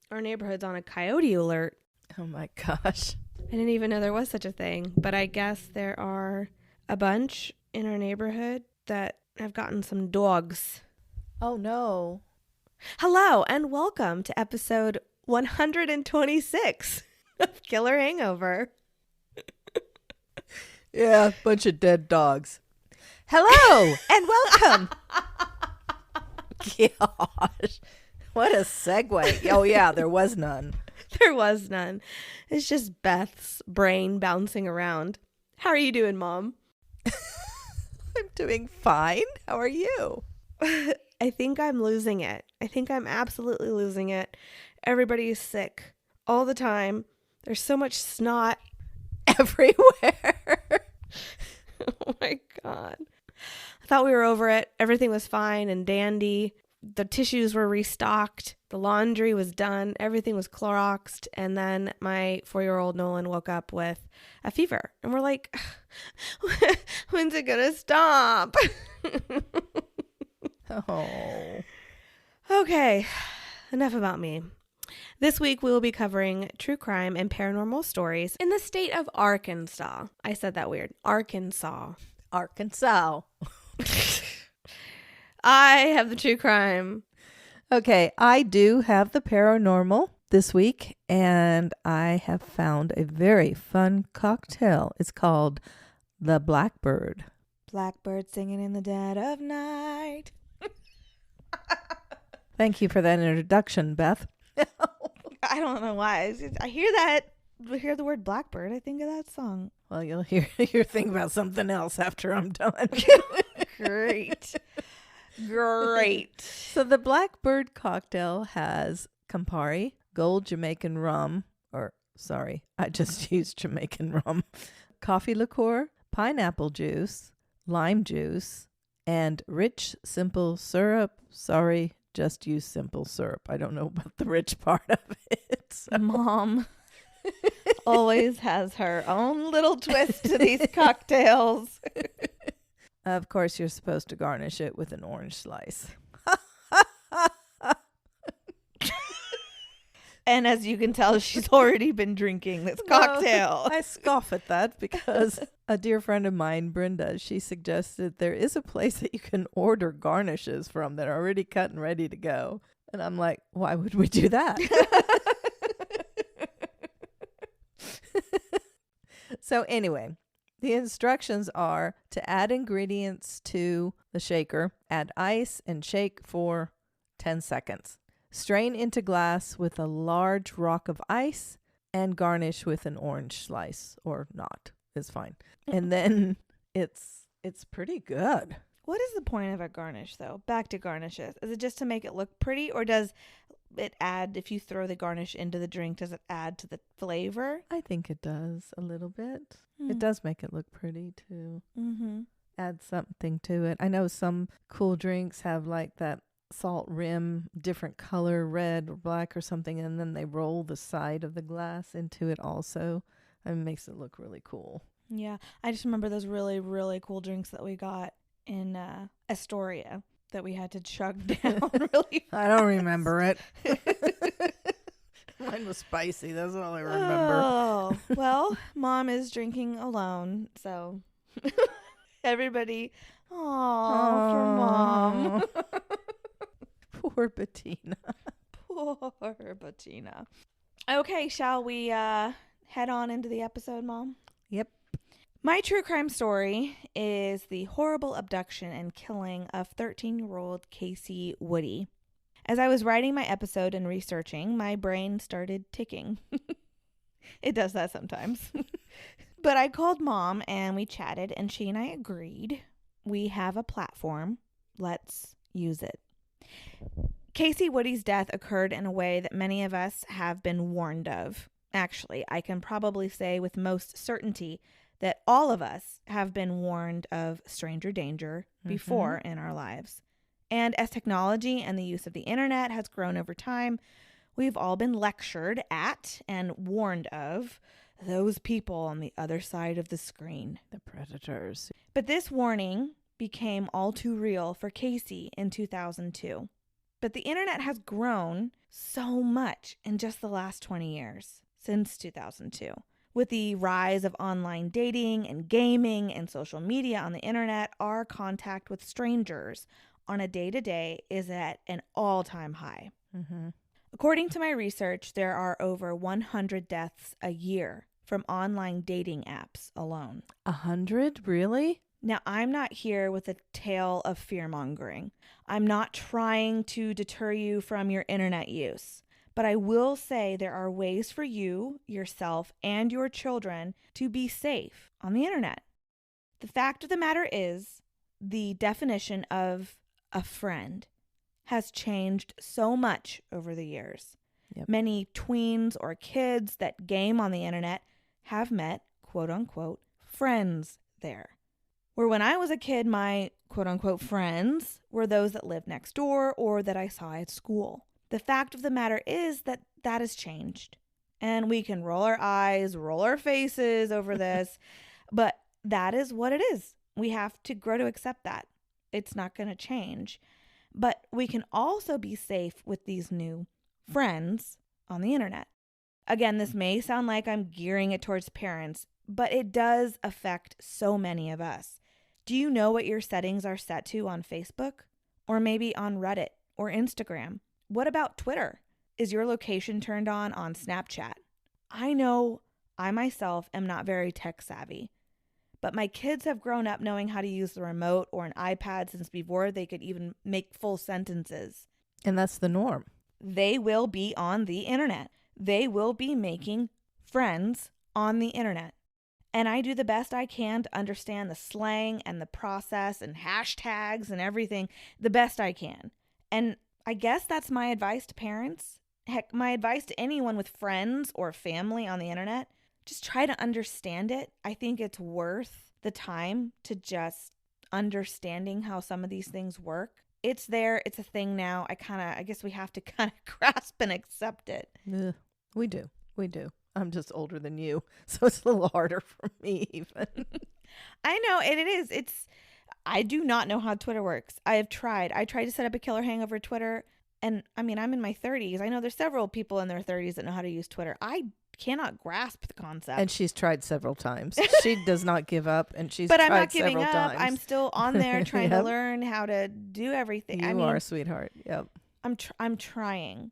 Our neighborhood's on a coyote alert. Oh my gosh. I didn't even know there was such a thing, but I guess there are a bunch in our neighborhood that have gotten some dogs. Oh no. Hello and welcome to episode 126 of Killer Hangover. Yeah, bunch of dead dogs. Hello and welcome. Gosh. What a segue. Oh yeah, there was none. There was none. It's just Beth's brain bouncing around. How are you doing, Mom? I'm doing fine. How are you? I think I'm losing it. I think I'm absolutely losing it. Everybody is sick all the time. There's so much snot Everywhere. Oh my God. I thought we were over it. Everything was fine and dandy. The tissues were restocked. The laundry was done. Everything was Cloroxed. And then my 4-year-old Nolan woke up with a fever. And we're like, when's it going to stop? Oh. Okay, enough about me. This week we will be covering true crime and paranormal stories in the state of Arkansas. I said that weird. Arkansas. Arkansas. I have the true crime. Okay, I do have the paranormal this week, and I have found a very fun cocktail. It's called the Blackbird. Blackbird singing in the dead of night. Thank you for that introduction, Beth. I don't know why. I hear that. I hear the word blackbird. I think of that song. Well, you'll hear think about something else after I'm done. Great. Great. So the Blackbird cocktail has Campari, Gold Jamaican rum, I just used Jamaican rum, coffee liqueur, pineapple juice, lime juice, and rich simple syrup. Sorry, just use simple syrup. I don't know about the rich part of it. So. Mom always has her own little twist to these cocktails. Of course, you're supposed to garnish it with an orange slice. And as you can tell, she's already been drinking this cocktail. I scoff at that because a dear friend of mine, Brenda, she suggested there is a place that you can order garnishes from that are already cut and ready to go. And I'm like, why would we do that? So anyway, the instructions are to add ingredients to the shaker, add ice, and shake for 10 seconds. Strain into glass with a large rock of ice and garnish with an orange slice, or not, is fine. And then it's pretty good. What is the point of a garnish, though? Back to garnishes. Is it just to make it look pretty, or does it add, if you throw the garnish into the drink, does it add to the flavor? I think it does a little bit. It does make it look pretty, too. Mm-hmm. Add something to it. I know some cool drinks have like that salt rim, different color, red or black or something, and then they roll the side of the glass into it also. And it makes it look really cool. Yeah, I just remember those really, really cool drinks that we got in Astoria that we had to chug down really fast. I don't remember it. Mine was spicy. That's all I remember. Oh, well, Mom is drinking alone, so everybody, for Mom. Poor Bettina. Poor Bettina. Okay, shall we head on into the episode, Mom? Yep. My true crime story is the horrible abduction and killing of 13-year-old Kacie Woody. As I was writing my episode and researching, my brain started ticking. It does that sometimes. But I called Mom and we chatted and she and I agreed. We have a platform. Let's use it. Kacie Woody's death occurred in a way that many of us have been warned of. Actually, I can probably say with most certainty that all of us have been warned of stranger danger before in our lives. And as technology and the use of the internet has grown over time, we've all been lectured at and warned of those people on the other side of the screen. The predators. But this warning became all too real for Kacie in 2002. But the internet has grown so much in just the last 20 years, since 2002. With the rise of online dating and gaming and social media on the internet, our contact with strangers on a day-to-day is at an all-time high. Mm-hmm. According to my research, there are over 100 deaths a year from online dating apps alone. 100? Really? Now, I'm not here with a tale of fear-mongering. I'm not trying to deter you from your internet use. But I will say there are ways for you, yourself, and your children to be safe on the internet. The fact of the matter is, the definition of a friend has changed so much over the years. Yep. Many tweens or kids that game on the internet have met, quote unquote, friends there. Where when I was a kid, my quote unquote friends were those that lived next door or that I saw at school. The fact of the matter is that that has changed. And we can roll our eyes, roll our faces over this, but that is what it is. We have to grow to accept that. It's not going to change. But we can also be safe with these new friends on the internet. Again, this may sound like I'm gearing it towards parents, but it does affect so many of us. Do you know what your settings are set to on Facebook? Or maybe on Reddit or Instagram? What about Twitter? Is your location turned on Snapchat? I know I myself am not very tech savvy, but my kids have grown up knowing how to use the remote or an iPad since before they could even make full sentences. And that's the norm. They will be on the internet. They will be making friends on the internet. And I do the best I can to understand the slang and the process and hashtags and everything the best I can. And I guess that's my advice to parents. Heck, my advice to anyone with friends or family on the internet. Just try to understand it. I think it's worth the time to just understanding how some of these things work. It's there. It's a thing now. I guess we have to kind of grasp and accept it. Yeah, we do. I'm just older than you, so it's a little harder for me even. I know, and it is. I do not know how Twitter works. I tried to set up a killer hangover Twitter, and I mean, I'm in my 30s. I know there's several people in their 30s that know how to use Twitter. I cannot grasp the concept. And she's tried several times. She does not give up, and she's but tried I'm not giving several up. times. I'm still on there trying to Yep. learn how to do everything. You are a sweetheart. Yep. I'm trying.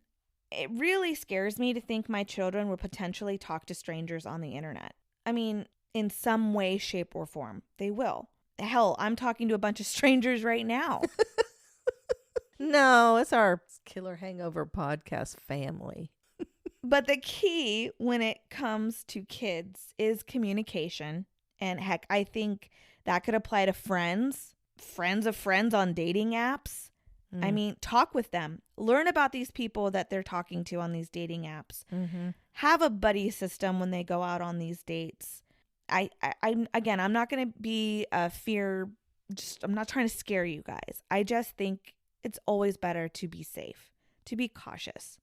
It really scares me to think my children will potentially talk to strangers on the internet. I mean, in some way, shape, or form, they will. Hell, I'm talking to a bunch of strangers right now. No, it's our Killer Hangover podcast family. But the key when it comes to kids is communication. And heck, I think that could apply to friends of friends on dating apps. I mean, talk with them. Learn about these people that they're talking to on these dating apps. Mm-hmm. Have a buddy system when they go out on these dates. I'm not going to be a fear. I'm not trying to scare you guys. I just think it's always better to be safe, to be cautious.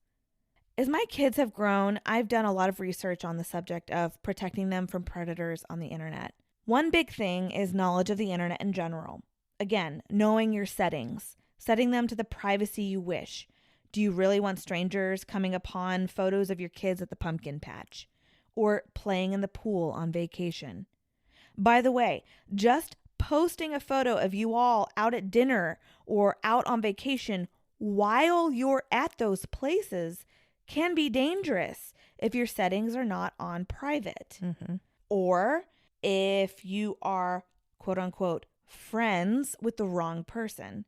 As my kids have grown, I've done a lot of research on the subject of protecting them from predators on the internet. One big thing is knowledge of the internet in general. Again, knowing your settings. Setting them to the privacy you wish. Do you really want strangers coming upon photos of your kids at the pumpkin patch or playing in the pool on vacation? By the way, just posting a photo of you all out at dinner or out on vacation while you're at those places can be dangerous if your settings are not on private. Mm-hmm. Or if you are, quote unquote, friends with the wrong person.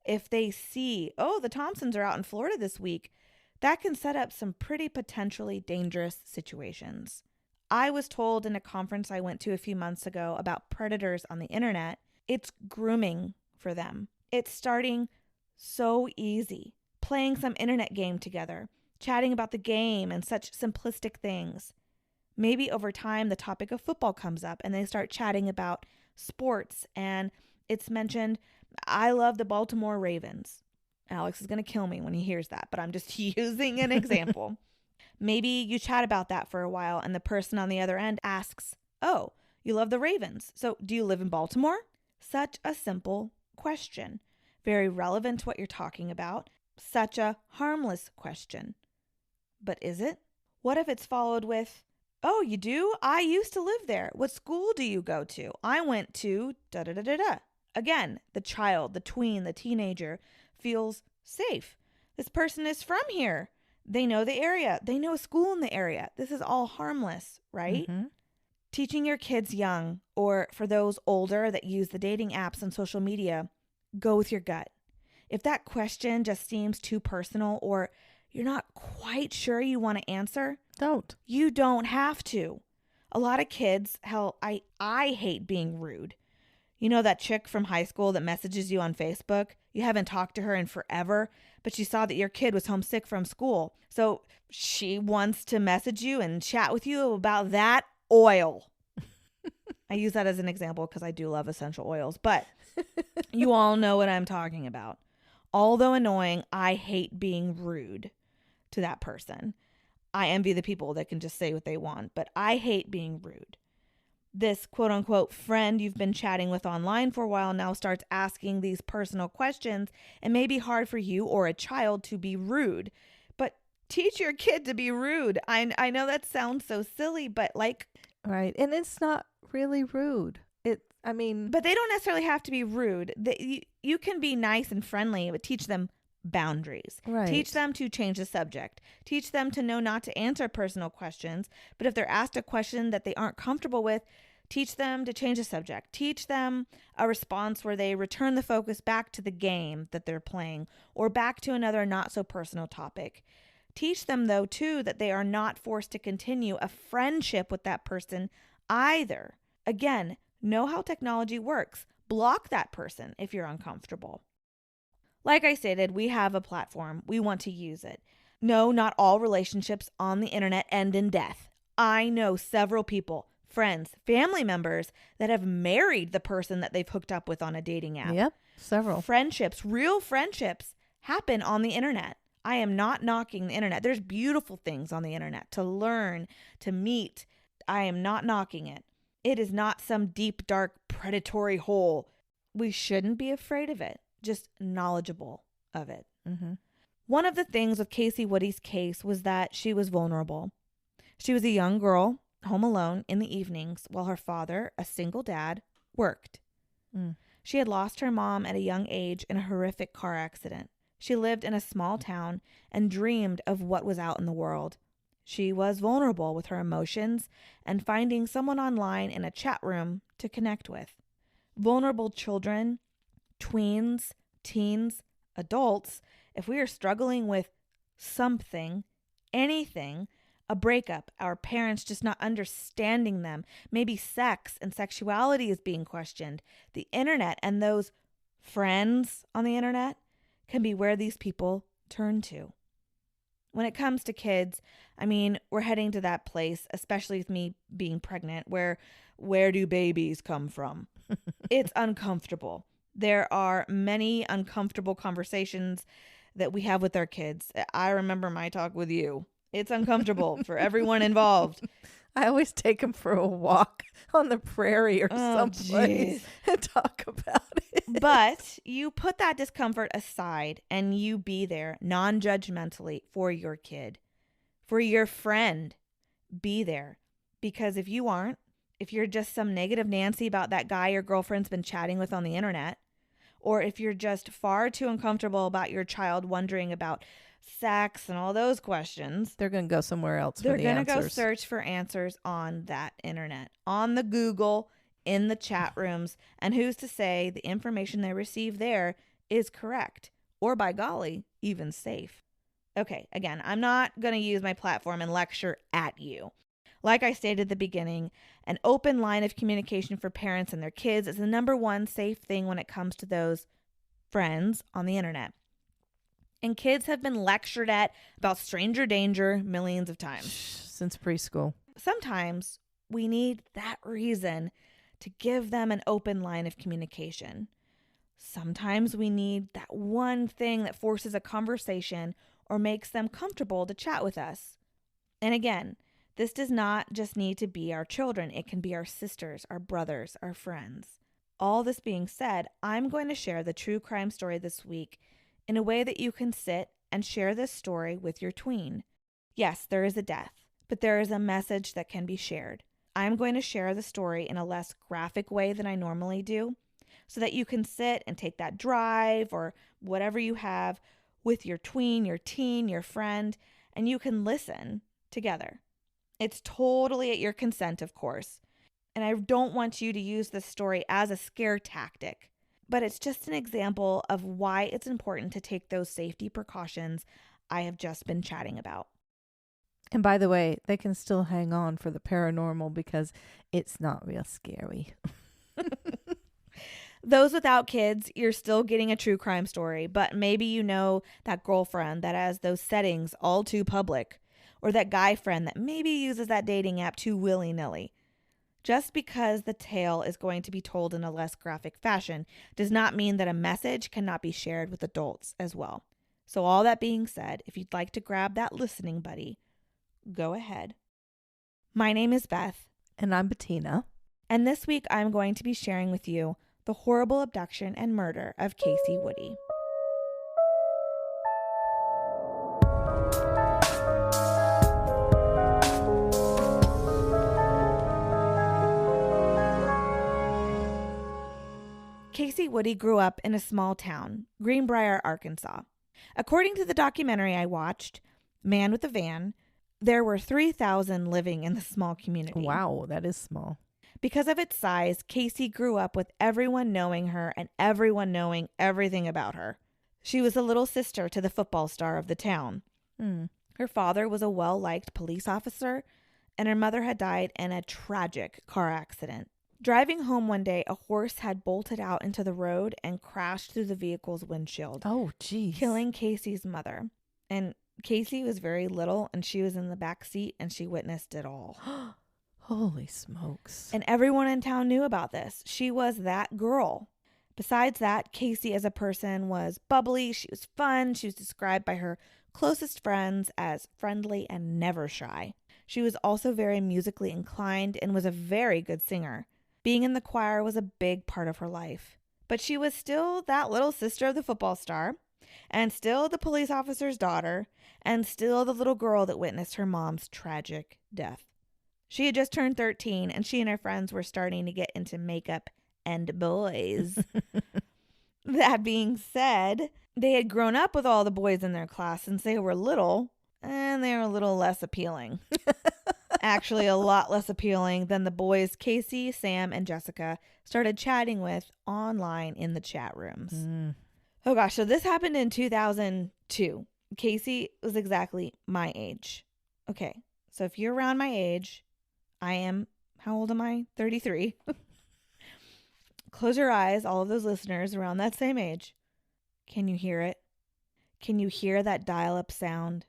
If they see, oh, the Thompsons are out in Florida this week, that can set up some pretty potentially dangerous situations. I was told in a conference I went to a few months ago about predators on the internet, it's grooming for them. It's starting so easy. Playing some internet game together, chatting about the game and such simplistic things. Maybe over time the topic of football comes up and they start chatting about sports and it's mentioned, I love the Baltimore Ravens. Alex is going to kill me when he hears that, but I'm just using an example. Maybe you chat about that for a while and the person on the other end asks, "Oh, you love the Ravens. So do you live in Baltimore?" Such a simple question. Very relevant to what you're talking about. Such a harmless question. But is it? What if it's followed with, "Oh, you do? I used to live there. What school do you go to? I went to da da da da da." Again, the child, the tween, the teenager feels safe. This person is from here. They know the area. They know a school in the area. This is all harmless, right? Mm-hmm. Teaching your kids young, or for those older that use the dating apps and social media, go with your gut. If that question just seems too personal or you're not quite sure you want to answer, you don't have to. A lot of kids, hell, I hate being rude. You know that chick from high school that messages you on Facebook? You haven't talked to her in forever, but she saw that your kid was homesick from school. So she wants to message you and chat with you about that oil. I use that as an example because I do love essential oils, but you all know what I'm talking about. Although annoying, I hate being rude to that person. I envy the people that can just say what they want, but I hate being rude. This quote unquote friend you've been chatting with online for a while now starts asking these personal questions, and may be hard for you or a child to be rude, but teach your kid to be rude. I know that sounds so silly, but right. And it's not really rude. But they don't necessarily have to be rude. You can be nice and friendly, but teach them boundaries. Right. Teach them to change the subject. Teach them to know not to answer personal questions. But if they're asked a question that they aren't comfortable with, teach them to change the subject. Teach them a response where they return the focus back to the game that they're playing or back to another not so personal topic. Teach them, though, too, that they are not forced to continue a friendship with that person either. Again, know how technology works. Block that person if you're uncomfortable. Like I stated, we have a platform. We want to use it. No, not all relationships on the internet end in death. I know several people, friends, family members that have married the person that they've hooked up with on a dating app. Yep, several. Friendships, real friendships, happen on the internet. I am not knocking the internet. There's beautiful things on the internet to learn, to meet. I am not knocking it. It is not some deep, dark, predatory hole. We shouldn't be afraid of it, just knowledgeable of it. Mm-hmm. One of the things with Kacie Woody's case was that she was vulnerable. She was a young girl, home alone in the evenings, while her father, a single dad, worked. She had lost her mom at a young age in a horrific car accident. She lived in a small town and dreamed of what was out in the world. She was vulnerable with her emotions and finding someone online in a chat room to connect with. Vulnerable children, tweens, teens, adults, if we are struggling with something, anything, a breakup, our parents just not understanding them, maybe sex and sexuality is being questioned, the internet and those friends on the internet can be where these people turn to. When it comes to kids, we're heading to that place, especially with me being pregnant, where do babies come from? It's uncomfortable. There are many uncomfortable conversations that we have with our kids. I remember my talk with you. It's uncomfortable for everyone involved. I always take them for a walk on the prairie or someplace and talk about it. But you put that discomfort aside and you be there non-judgmentally for your kid, for your friend. Be there. Because if you aren't, if you're just some negative Nancy about that guy your girlfriend's been chatting with on the internet, or if you're just far too uncomfortable about your child wondering about sex and all those questions, they're going to go somewhere else for the answers. They're going to go search for answers on that internet, on the Google, in the chat rooms. And who's to say the information they receive there is correct or, by golly, even safe? Okay, again, I'm not going to use my platform and lecture at you. Like I stated at the beginning, an open line of communication for parents and their kids is the number one safe thing when it comes to those friends on the internet. And kids have been lectured at about stranger danger millions of times. Since preschool. Sometimes we need that reason to give them an open line of communication. Sometimes we need that one thing that forces a conversation or makes them comfortable to chat with us. And again, this does not just need to be our children. It can be our sisters, our brothers, our friends. All this being said, I'm going to share the true crime story this week in a way that you can sit and share this story with your tween. Yes, there is a death, but there is a message that can be shared. I'm going to share the story in a less graphic way than I normally do, so that you can sit and take that drive or whatever you have with your tween, your teen, your friend, and you can listen together. It's totally at your consent, of course. And I don't want you to use this story as a scare tactic, but it's just an example of why it's important to take those safety precautions I have just been chatting about. And by the way, they can still hang on for the paranormal because it's not real scary. Those without kids, you're still getting a true crime story, but maybe you know that girlfriend that has those settings all too public, or that guy friend that maybe uses that dating app too willy-nilly. Just because the tale is going to be told in a less graphic fashion does not mean that a message cannot be shared with adults as well. So all that being said, if you'd like to grab that listening buddy, go ahead. My name is Beth. And I'm Bettina. And this week I'm going to be sharing with you the horrible abduction and murder of Kacie Woody. Kacie Woody grew up in a small town, Greenbrier, Arkansas. According to the documentary I watched, Man with a Van, there were 3,000 living in the small community. Wow, that is small. Because of its size, Kacie grew up with everyone knowing her and everyone knowing everything about her. She was a little sister to the football star of the town. Her father was a well-liked police officer, and her mother had died in a tragic car accident. Driving home one day, a horse had bolted out into the road and crashed through the vehicle's windshield. Oh, geez. Killing Kacie's mother. And Kacie was very little, and she was in the back seat, and she witnessed it all. Holy smokes. And everyone in town knew about this. She was that girl. Besides that, Kacie as a person was bubbly. She was fun. She was described by her closest friends as friendly and never shy. She was also very musically inclined and was a very good singer. Being in the choir was a big part of her life. But she was still that little sister of the football star, and still the police officer's daughter, and still the little girl that witnessed her mom's tragic death. She had just turned 13, and she and her friends were starting to get into makeup and boys. That being said, they had grown up with all the boys in their class since they were little, and they were a little less appealing. Actually, a lot less appealing than the boys Kacie, Sam, and Jessica started chatting with online in the chat rooms. Oh gosh, so this happened in 2002. Kacie was exactly my age. Okay, so if you're around my age, I am, how old am I? 33. Close your eyes, all of those listeners around that same age. Can you hear it? Can you hear that dial-up sound?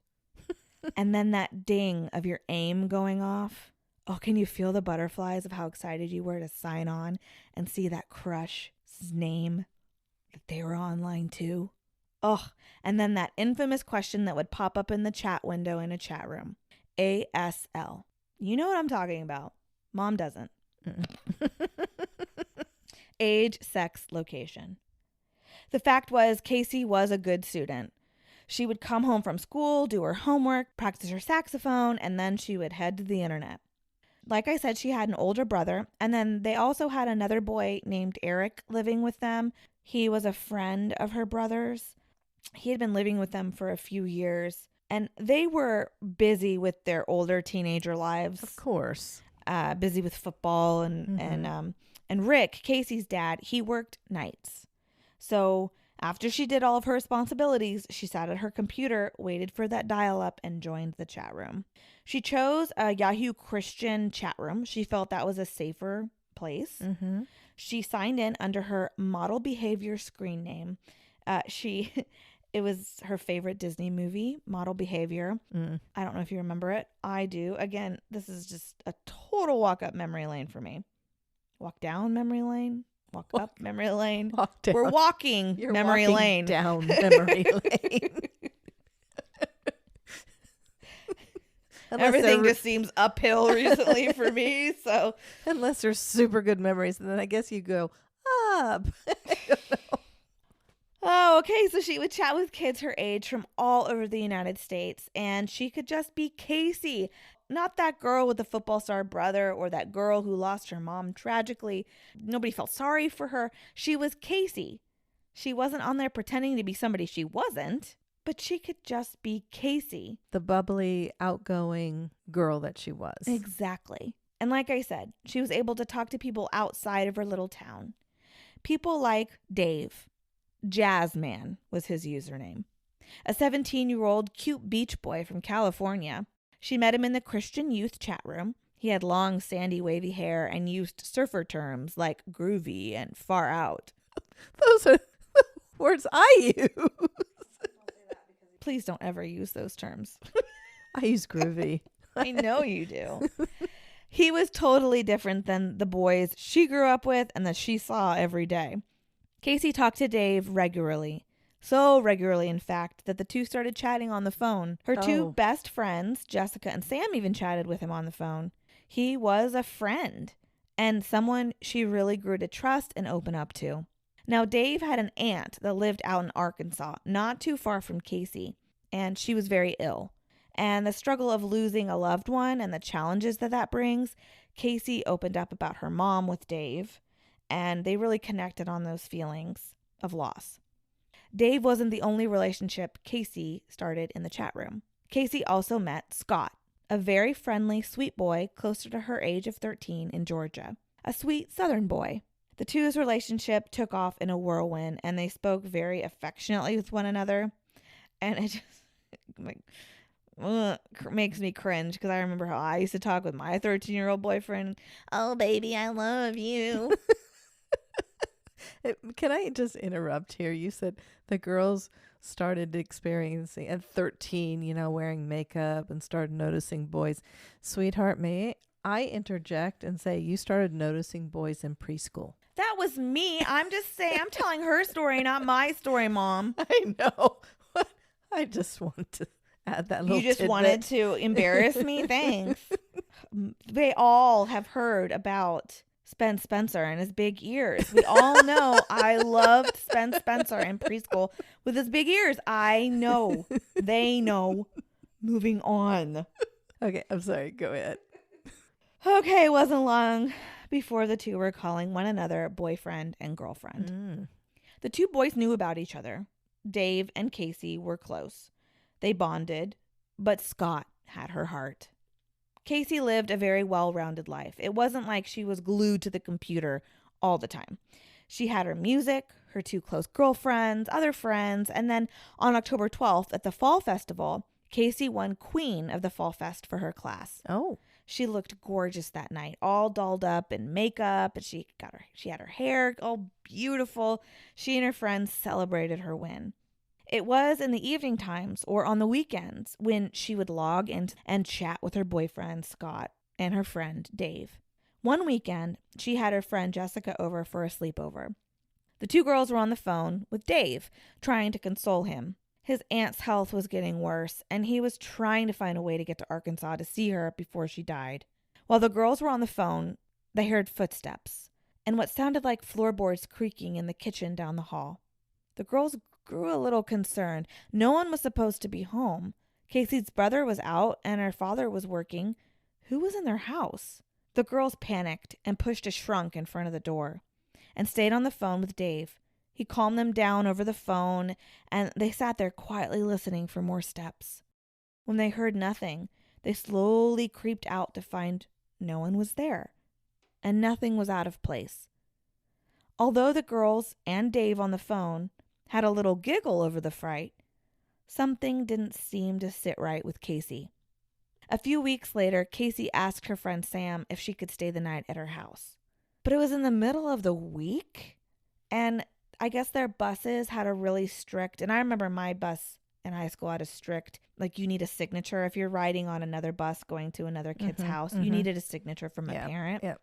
And then that ding of your AIM going off? Oh, can you feel the butterflies of how excited you were to sign on and see that crush's name, that they were online too? Oh, and then that infamous question that would pop up in the chat window in a chat room. ASL. You know what I'm talking about. Mom doesn't. Age, sex, location. The fact was, Kacie was a good student. She would come home from school, do her homework, practice her saxophone, and then she would head to the internet. Like I said, she had an older brother, and then they also had another boy named Eric living with them. He was a friend of her brother's. He had been living with them for a few years, and they were busy with their older teenager lives. Of course. Busy with football, and Rick, Kacie's dad, he worked nights. So after she did all of her responsibilities, she sat at her computer, waited for that dial-up, and joined the chat room. She chose a Yahoo Christian chat room. She felt that was a safer place. She signed in under her model behavior screen name. It was her favorite Disney movie, Model Behavior. I don't know if you remember it. I do. Again, this is just a total walk up memory lane for me. Walk down memory lane. Walk up memory lane. Walk down. We're walking You're memory walking lane. Down memory lane. Everything just seems uphill recently for me. So unless there's super good memories, then I guess you go up. I don't know. Oh, okay. So she would chat with kids her age from all over the United States, and she could just be Kacie, not that girl with the football star brother or that girl who lost her mom tragically. Nobody felt sorry for her. She was Kacie. She wasn't on there pretending to be somebody she wasn't, but she could just be Kacie. The bubbly, outgoing girl that she was. Exactly. And like I said, she was able to talk to people outside of her little town. People like Dave. Jazzman was his username. A 17-year-old cute beach boy from California. She met him in the Christian youth chat room. He had long, sandy, wavy hair and used surfer terms like groovy and far out. Those are the words I use. Please don't ever use those terms. I use groovy. I know you do. He was totally different than the boys she grew up with and that she saw every day. Kacie talked to Dave regularly. So regularly, in fact, that the two started chatting on the phone. Her two best friends, Jessica and Sam, even chatted with him on the phone. He was a friend and someone she really grew to trust and open up to. Now, Dave had an aunt that lived out in Arkansas, not too far from Kacie, and she was very ill. And the struggle of losing a loved one and the challenges that brings, Kacie opened up about her mom with Dave, and they really connected on those feelings of loss. Dave wasn't the only relationship Kacie started in the chat room. Kacie also met Scott, a very friendly, sweet boy closer to her age of 13 in Georgia, a sweet Southern boy. The two's relationship took off in a whirlwind, and they spoke very affectionately with one another. And it just makes me cringe because I remember how I used to talk with my 13-year-old boyfriend. Oh, baby, I love you. Can I just interrupt here? You said the girls started experiencing at 13, wearing makeup and started noticing boys. Sweetheart, may I interject and say you started noticing boys in preschool? That was me. I'm just saying, I'm telling her story, not my story, Mom. I know. I just wanted to add that little You just tidbit. wanted to embarrass me? Thanks. They all have heard about Spencer and his big ears. We all know I loved Spencer in preschool with his big ears. I know. They know. Moving on. Okay, I'm sorry. Go ahead. Okay, it wasn't long before the two were calling one another boyfriend and girlfriend. The two boys knew about each other. Dave and Kacie were close. They bonded, but Scott had her heart. Kacie lived a very well-rounded life. It wasn't like she was glued to the computer all the time. She had her music, her two close girlfriends, other friends, and then on October 12th at the Fall Festival, Kacie won Queen of the Fall Fest for her class. Oh. She looked gorgeous that night, all dolled up in makeup, and she had her hair all beautiful. She and her friends celebrated her win. It was in the evening times or on the weekends when she would log in and chat with her boyfriend, Scott, and her friend, Dave. One weekend, she had her friend Jessica over for a sleepover. The two girls were on the phone with Dave, trying to console him. His aunt's health was getting worse, and he was trying to find a way to get to Arkansas to see her before she died. While the girls were on the phone, they heard footsteps and what sounded like floorboards creaking in the kitchen down the hall. The girls grew a little concerned. No one was supposed to be home. Kacie's brother was out, and her father was working. Who was in their house? The girls panicked and pushed a shrunk in front of the door and stayed on the phone with Dave. He calmed them down over the phone, and they sat there quietly listening for more steps. When they heard nothing, they slowly creeped out to find no one was there, and nothing was out of place. Although the girls and Dave on the phone had a little giggle over the fright, something didn't seem to sit right with Kacie. A few weeks later, Kacie asked her friend Sam if she could stay the night at her house. But it was in the middle of the week, and I guess their buses had a really strict, and I remember my bus in high school had a strict, like you need a signature. If you're riding on another bus going to another kid's house, you needed a signature from a parent. Yep.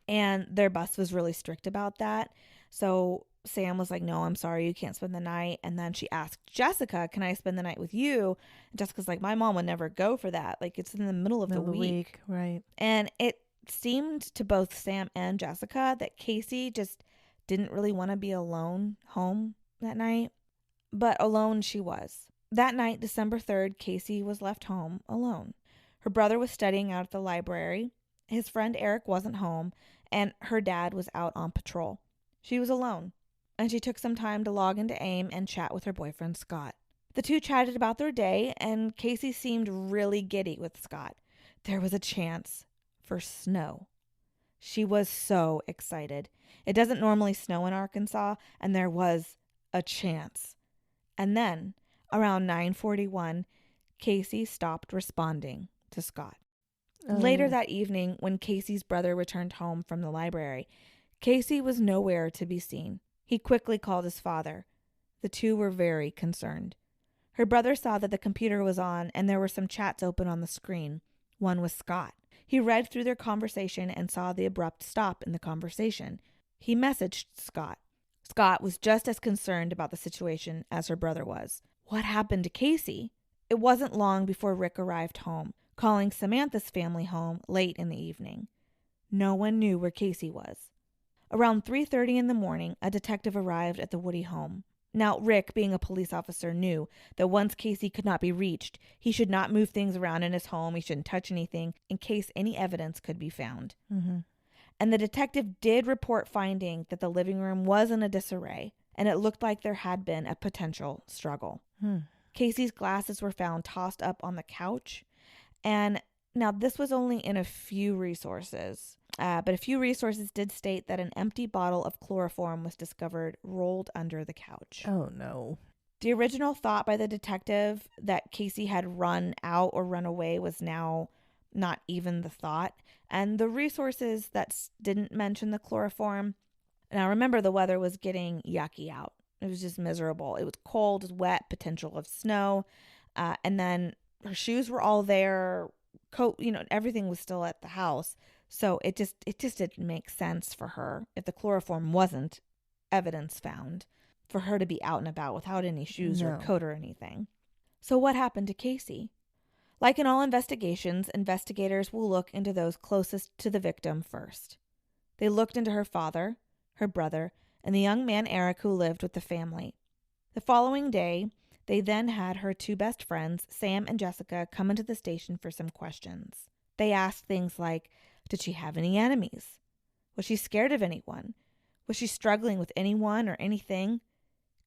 And their bus was really strict about that. So Sam was like, no, I'm sorry, you can't spend the night. And then she asked Jessica, can I spend the night with you? And Jessica's like, my mom would never go for that. Like, it's in the middle of the week. Right. And it seemed to both Sam and Jessica that Kacie just didn't really want to be alone home that night. But alone she was. That night, December 3rd, Kacie was left home alone. Her brother was studying out at the library. His friend Eric wasn't home. And her dad was out on patrol. She was alone. And she took some time to log into AIM and chat with her boyfriend, Scott. The two chatted about their day, and Kacie seemed really giddy with Scott. There was a chance for snow. She was so excited. It doesn't normally snow in Arkansas, and there was a chance. And then, around 9:41, Kacie stopped responding to Scott. Oh. Later that evening, when Kacie's brother returned home from the library, Kacie was nowhere to be seen. He quickly called his father. The two were very concerned. Her brother saw that the computer was on and there were some chats open on the screen. One was Scott. He read through their conversation and saw the abrupt stop in the conversation. He messaged Scott. Scott was just as concerned about the situation as her brother was. What happened to Kacie? It wasn't long before Rick arrived home, calling Samantha's family home late in the evening. No one knew where Kacie was. Around 3:30 in the morning, a detective arrived at the Woody home. Now, Rick, being a police officer, knew that once Kacie could not be reached, he should not move things around in his home. He shouldn't touch anything in case any evidence could be found. Mm-hmm. And the detective did report finding that the living room was in a disarray, and it looked like there had been a potential struggle. Kacie's glasses were found tossed up on the couch. And now this was only in a few resources. But a few resources did state that an empty bottle of chloroform was discovered rolled under the couch. Oh, no. The original thought by the detective that Kacie had run out or run away was now not even the thought. And the resources that didn't mention the chloroform, now remember the weather was getting yucky out. It was just miserable. It was cold, it was wet, potential of snow. And then her shoes were all there, coat, everything was still at the house. So it just didn't make sense for her, if the chloroform wasn't evidence found, for her to be out and about without any shoes or coat or anything. So what happened to Kacie? Like in all investigations, investigators will look into those closest to the victim first. They looked into her father, her brother, and the young man Eric who lived with the family. The following day, they then had her two best friends, Sam and Jessica, come into the station for some questions. They asked things like, did she have any enemies? Was she scared of anyone? Was she struggling with anyone or anything?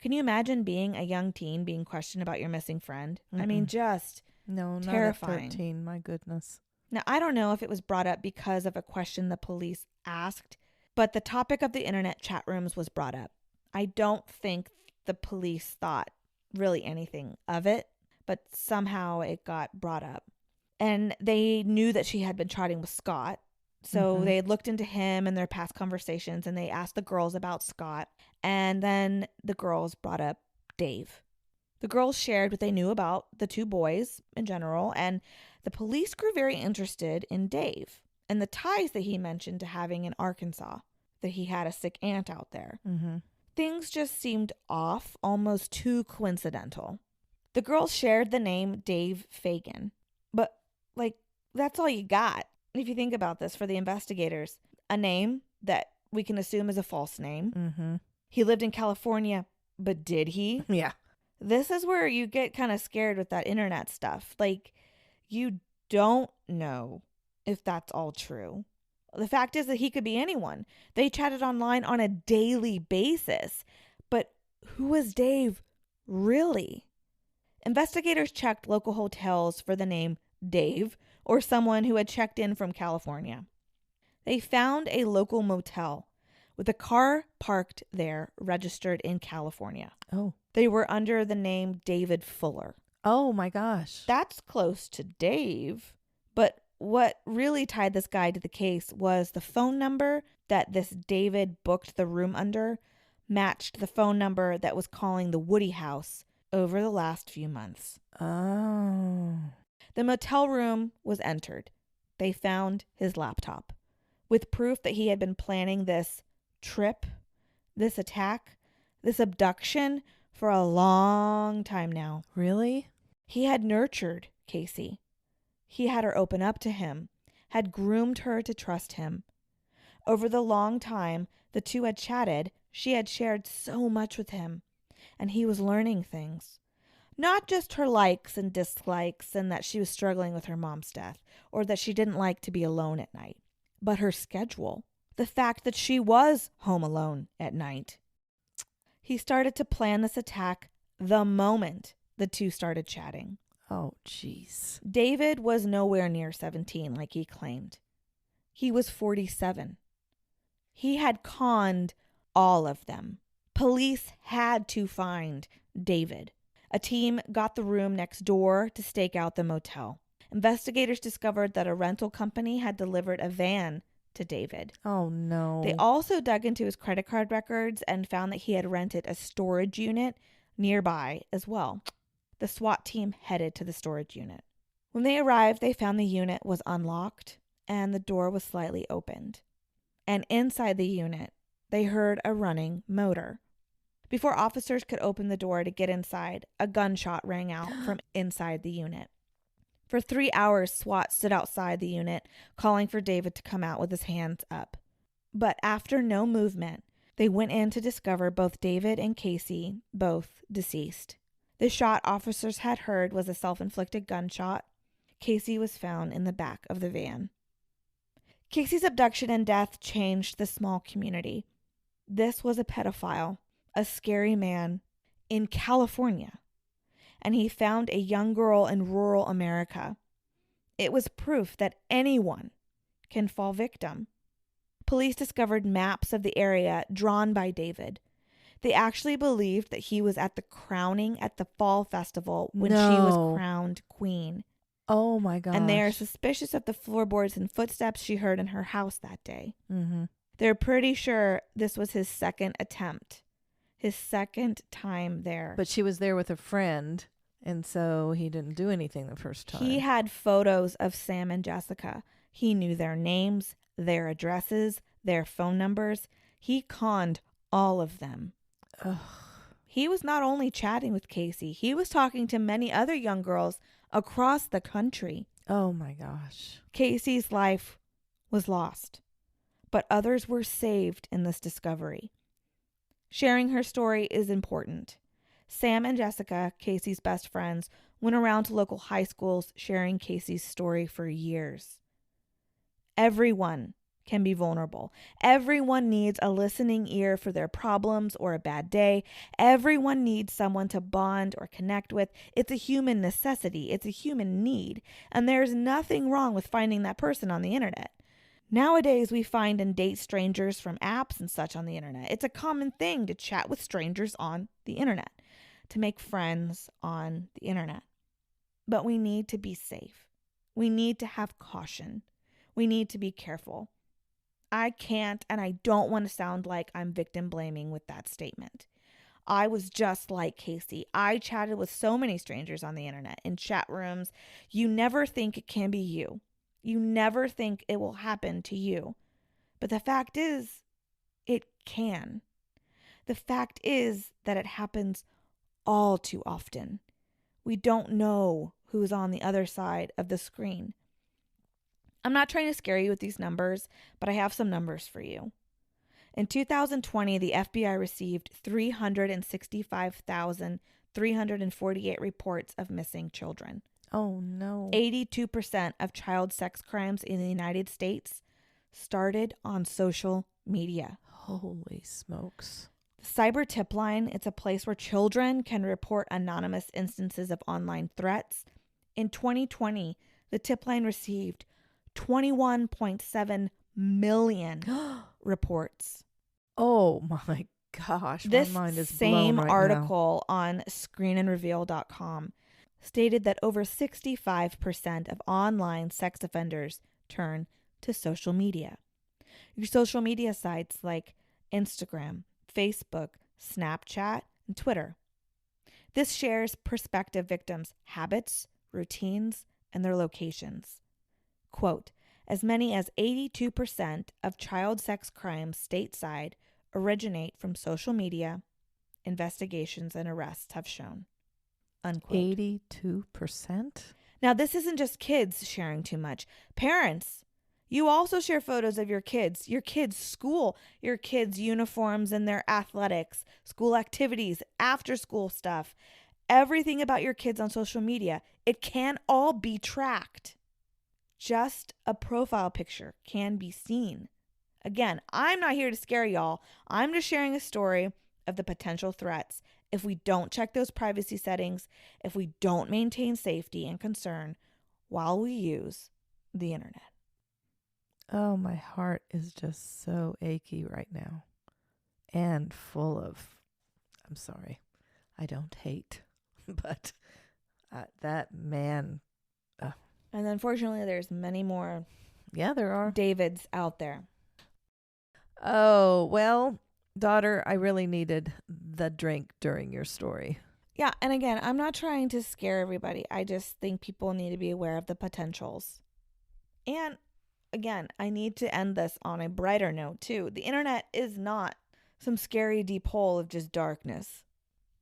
Can you imagine being a young teen being questioned about your missing friend? Mm-mm. I mean, just no, terrifying. Not at 13, my goodness. Now, I don't know if it was brought up because of a question the police asked, but the topic of the internet chat rooms was brought up. I don't think the police thought really anything of it, but somehow it got brought up. And they knew that she had been chatting with Scott. So they had looked into him and their past conversations, and they asked the girls about Scott. And then the girls brought up Dave. The girls shared what they knew about the two boys in general, and the police grew very interested in Dave and the ties that he mentioned to having in Arkansas, that he had a sick aunt out there. Mm-hmm. Things just seemed off, almost too coincidental. The girls shared the name Dave Fagan, but that's all you got. If you think about this, for the investigators, a name that we can assume is a false name. Mm-hmm. He lived in California, but did he? Yeah. This is where you get kind of scared with that internet stuff. You don't know if that's all true. The fact is that he could be anyone. They chatted online on a daily basis. But who was Dave really? Investigators checked local hotels for the name Dave, or someone who had checked in from California. They found a local motel with a car parked there registered in California. Oh. They were under the name David Fuller. Oh my gosh. That's close to Dave. But what really tied this guy to the case was the phone number that this David booked the room under matched the phone number that was calling the Woody house over the last few months. Oh. The motel room was entered. They found his laptop with proof that he had been planning this trip, this attack, this abduction for a long time now. Really? He had nurtured Kacie. He had her open up to him, had groomed her to trust him. Over the long time the two had chatted, she had shared so much with him, and he was learning things. Not just her likes and dislikes and that she was struggling with her mom's death or that she didn't like to be alone at night, but her schedule, the fact that she was home alone at night. He started to plan this attack the moment the two started chatting. Oh, jeez. David was nowhere near 17 like he claimed. He was 47. He had conned all of them. Police had to find David. A team got the room next door to stake out the motel. Investigators discovered that a rental company had delivered a van to David. Oh, no. They also dug into his credit card records and found that he had rented a storage unit nearby as well. The SWAT team headed to the storage unit. When they arrived, they found the unit was unlocked and the door was slightly opened. And inside the unit, they heard a running motor. Before officers could open the door to get inside, a gunshot rang out from inside the unit. For 3 hours, SWAT stood outside the unit, calling for David to come out with his hands up. But after no movement, they went in to discover both David and Kacie, both deceased. The shot officers had heard was a self-inflicted gunshot. Kacie was found in the back of the van. Kacie's abduction and death changed the small community. This was a pedophile, a scary man in California, and he found a young girl in rural America. It was proof that anyone can fall victim. Police discovered maps of the area drawn by David. They actually believed that he was at the crowning at the fall festival when she was crowned queen. Oh my gosh. And they are suspicious of the floorboards and footsteps she heard in her house that day. Mm-hmm. They're pretty sure this was his second attempt, his second time there. But she was there with a friend, and so he didn't do anything the first time. He had photos of Sam and Jessica. He knew their names, their addresses, their phone numbers. He conned all of them. Ugh. He was not only chatting with Kacie, he was talking to many other young girls across the country. Oh my gosh. Kacie's life was lost, but others were saved in this discovery. Sharing her story is important. Sam and Jessica, Kacie's best friends, went around to local high schools sharing Kacie's story for years. Everyone can be vulnerable. Everyone needs a listening ear for their problems or a bad day. Everyone needs someone to bond or connect with. It's a human necessity. It's a human need. And there's nothing wrong with finding that person on the internet. Nowadays, we find and date strangers from apps and such on the internet. It's a common thing to chat with strangers on the internet, to make friends on the internet. But we need to be safe. We need to have caution. We need to be careful. I can't and I don't want to sound like I'm victim blaming with that statement. I was just like Kacie. I chatted with so many strangers on the internet, in chat rooms. You never think it can be you. You never think it will happen to you. But the fact is, it can. The fact is that it happens all too often. We don't know who's on the other side of the screen. I'm not trying to scare you with these numbers, but I have some numbers for you. In 2020, the FBI received 365,348 reports of missing children. Oh, no. 82% of child sex crimes in the United States started on social media. Holy smokes. The Cyber Tip Line, it's a place where children can report anonymous instances of online threats. In 2020, the Tip Line received 21.7 million reports. Oh my gosh. This my mind is same blown right article on screenandreveal.com stated that over 65% of online sex offenders turn to social media. Your social media sites like Instagram, Facebook, Snapchat, and Twitter. This shares prospective victims' habits, routines, and their locations. Quote, as many as 82% of child sex crimes stateside originate from social media investigations and arrests have shown. Unquote. 82%? Now, this isn't just kids sharing too much. Parents, you also share photos of your kids' school, your kids' uniforms and their athletics, school activities, after school stuff, everything about your kids on social media. It can all be tracked. Just a profile picture can be seen. Again, I'm not here to scare y'all. I'm just sharing a story of the potential threats if we don't check those privacy settings, if we don't maintain safety and concern while we use the internet. Oh, my heart is just so achy right now and full of, I'm sorry, I don't hate, but that man. And unfortunately, there's many more. Yeah, there are. Davids out there. Oh, well, daughter, I really needed the drink during your story. Yeah, and again, I'm not trying to scare everybody. I just think people need to be aware of the potentials. And again, I need to end this on a brighter note, too. The internet is not some scary deep hole of just darkness.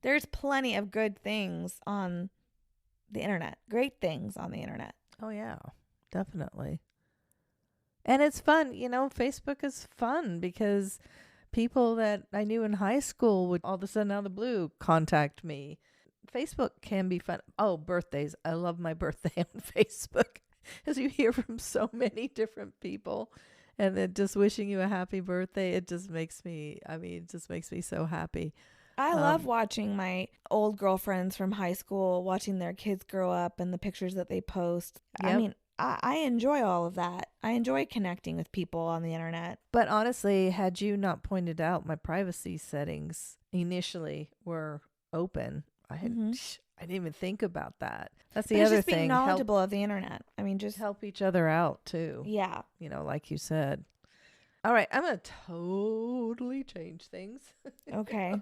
There's plenty of good things on the internet. Great things on the internet. Oh, yeah, definitely. And it's fun. Facebook is fun because people that I knew in high school would all of a sudden out of the blue contact me. Facebook can be fun. Oh, birthdays. I love my birthday on Facebook, as you hear from so many different people and then just wishing you a happy birthday. It just makes me so happy. I love watching my old girlfriends from high school, watching their kids grow up and the pictures that they post. Yep. I mean, I enjoy all of that. I enjoy connecting with people on the internet. But honestly, had you not pointed out my privacy settings initially were open, I didn't even think about that. That's the other just thing. Being knowledgeable of the internet. I mean, just help each other out too. Yeah. Like you said. All right, I'm going to totally change things. Okay,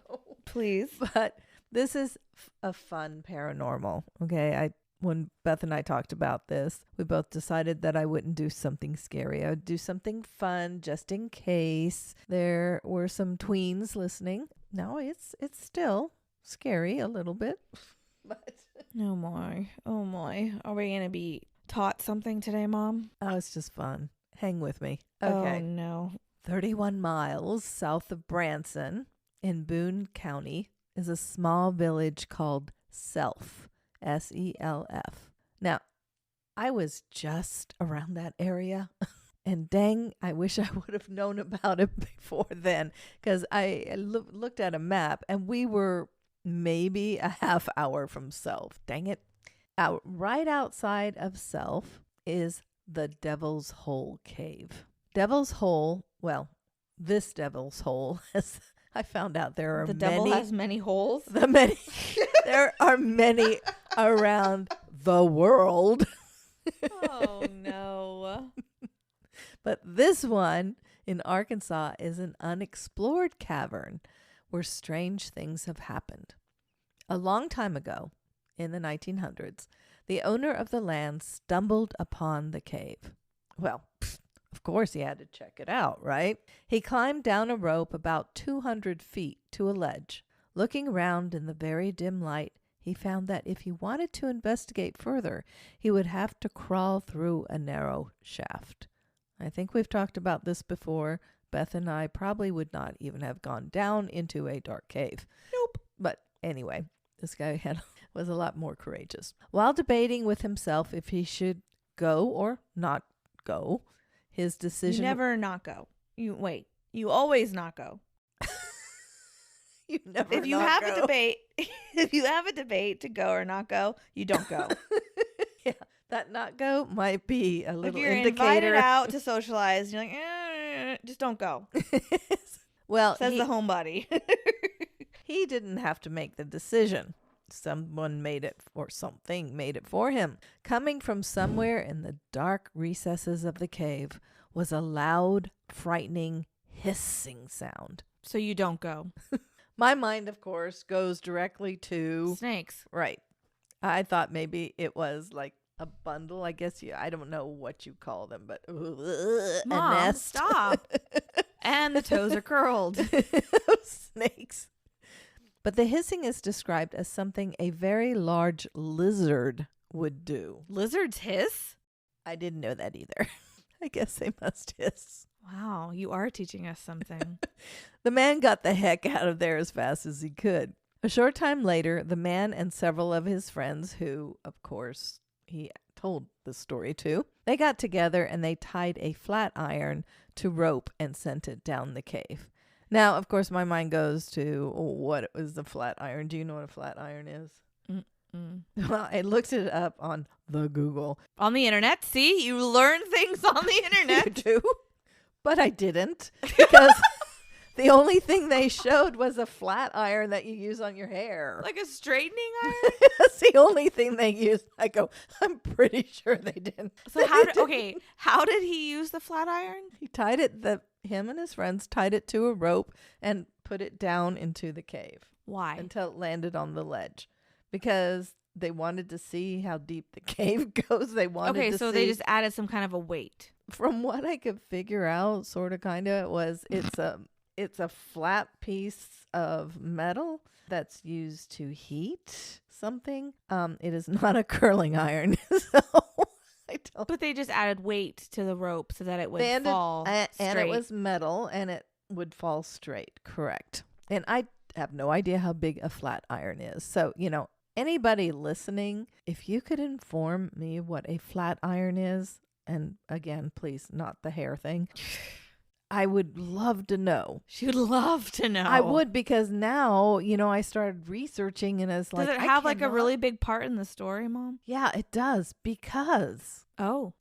please. But this is a fun paranormal, okay? When Beth and I talked about this, we both decided that I wouldn't do something scary. I would do something fun just in case there were some tweens listening. No, it's still scary a little bit. But Oh my. Are we going to be taught something today, Mom? Oh, it's just fun. Hang with me. Okay. Oh, no. 31 miles south of Branson in Boone County is a small village called Self, S-E-L-F. Now, I was just around that area, and dang, I wish I would have known about it before then, because I looked at a map, and we were maybe a half hour from Self. Dang it. Right outside of Self is the Devil's Hole Cave. Devil's Hole, well, this Devil's Hole, as I found out there are The many. devil has many holes? There are many around the world. Oh, no. But this one in Arkansas is an unexplored cavern where strange things have happened. A long time ago, in the 1900s, the owner of the land stumbled upon the cave. Well, of course he had to check it out, right? He climbed down a rope about 200 feet to a ledge. Looking around in the very dim light, he found that if he wanted to investigate further, he would have to crawl through a narrow shaft. I think we've talked about this before. Beth and I probably would not even have gone down into a dark cave. Nope. But anyway, this guy was a lot more courageous. While debating with himself if he should go or not go, his decision... You never not go. You always not go. You never If you not have go. a debate, if you have a debate to go or not go, you don't go. Yeah, that not go might be a If little you're indicator. invited out to socialize, you're like, just don't go. Well, Says the homebody. he didn't have to make the decision. Someone made it, or something made it for him. Coming from somewhere in the dark recesses of the cave was a loud, frightening, hissing sound. So you don't go. My mind, of course, goes directly to... Snakes. Right. I thought maybe it was like a bundle. I guess I don't know what you call them, but a Mom, nest. stop. And the toes are curled. Snakes. But the hissing is described as something a very large lizard would do. Lizards hiss? I didn't know that either. I guess they must hiss. Wow, you are teaching us something. The man got the heck out of there as fast as he could. A short time later, the man and several of his friends, who, of course, he told the story to, they got together and they tied a flat iron to rope and sent it down the cave. Now, of course, my mind goes to, what was the flat iron? Do you know what a flat iron is? Well, I looked it up on the Google. On the internet? See, you learn things on the internet. You do? But I didn't, because the only thing they showed was a flat iron that you use on your hair. Like a straightening iron? That's the only thing they used. I go, I'm pretty sure they didn't. So how did he use the flat iron? He tied it, him and his friends tied it to a rope and put it down into the cave. Why? Until it landed on the ledge. Because they wanted to see how deep the cave goes. They wanted to see. Okay, so they just added some kind of a weight. From what I could figure out, sort of, kind of, was it's a flat piece of metal that's used to heat something. It is not a curling iron. So I don't. But they just added weight to the rope so that it would fall straight. And it was metal and it would fall straight. Correct. And I have no idea how big a flat iron is. So, anybody listening, if you could inform me what a flat iron is, and again, please, not the hair thing, I would love to know. She would love to know. I would, because now, I started researching and it's like, does it have like a really big part in the story, Mom? Yeah, it does, because. Oh,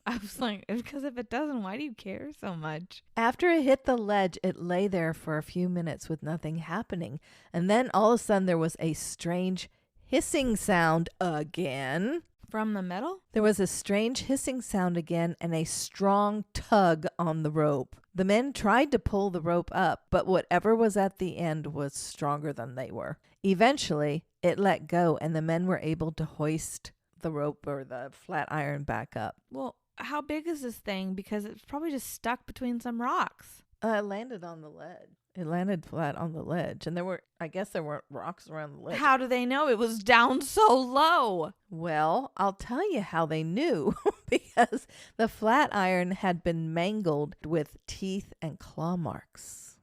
I was like, because if it doesn't, why do you care so much? After it hit the ledge, it lay there for a few minutes with nothing happening. And then all of a sudden there was a strange hissing sound again. From the metal? There was a strange hissing sound again and a strong tug on the rope. The men tried to pull the rope up, but whatever was at the end was stronger than they were. Eventually, it let go and the men were able to hoist the rope or the flat iron back up. Well, how big is this thing? Because it's probably just stuck between some rocks. It landed on the ledge. It landed flat on the ledge. And there weren't rocks around the ledge. How do they know it was down so low? Well, I'll tell you how they knew. Because the flat iron had been mangled with teeth and claw marks.